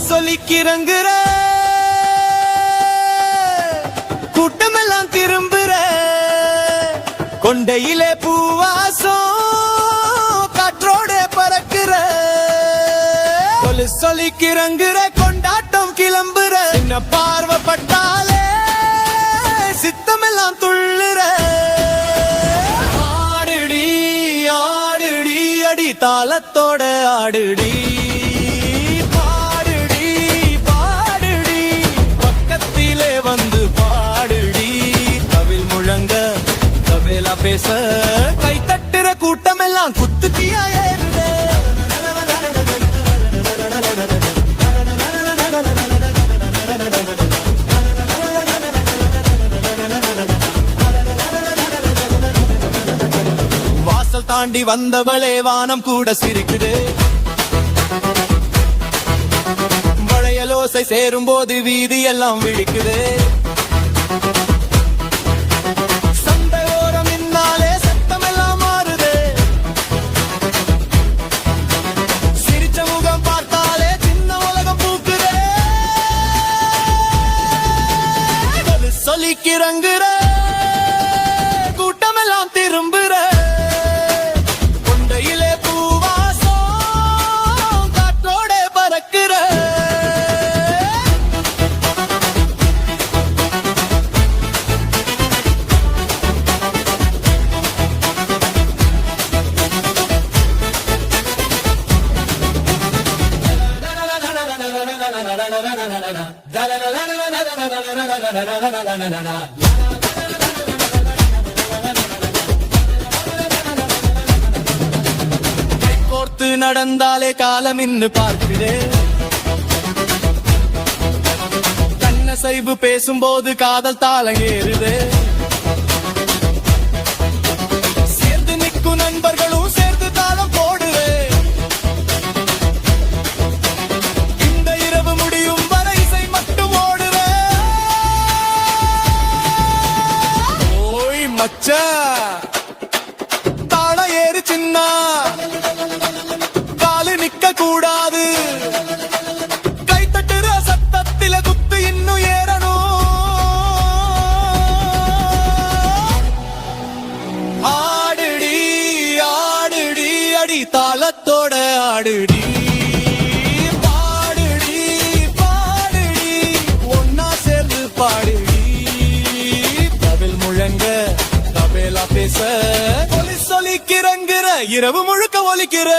சொல்லிக்கிறங்குற கூட்டமெல்லாம் திரும்புற கொண்டையிலே பூவாசம் காற்றோட பறக்குற சொல்லிக்கிறங்குற கொண்டாட்டம் கிளம்புற என்ன பார்வைப்பட்டாலே சித்தமெல்லாம் துள்ளுற ஆடுடி ஆடுடி அடி தாளத்தோட ஆடுடி பேச கை தட்டுற கூட்டம் எல்லாம் குத்துக்கியா ஏறுதே வாசல் தாண்டி வந்தவளே வானம் கூட சிரிக்குது வளையலோசை சேரும் போது வீதி எல்லாம் விழிக்குது சொல்லிக்கிறங்குற கூட்டமெல்லாம் திரும்புற கொண்டையிலே பூவாசம் காற்றோட பறக்குற கோர்த்து நடந்தாலே காலம் இன்னு பார்க்குதே கண்ணசைவு பேசும்போது காதல் தாளம் ஏறுது சேர்ந்து நிற்கும் நண்பர்களும் சேர்ந்து தாளம் போடுவே இந்த இரவு முடியும் வரை இசை மட்டும் ஓடுவே ஓய் மச்சா தாளம் ஏறு சின்ன காலு நிக்க கூடாது கை தட்டுற சத்தத்தில குத்து இன்னும் ஏறணும் ஆடுடி ஆடுடி அடி தாளத்தோட ஆடுடி பாடுடி பாடுடி ஒன்னா சேர்ந்து பாடுடி தவில் முழங்க தபேலா பேச சொல்லிக்கிறங்குற இரவு முழுக்க ஒலிக்கிற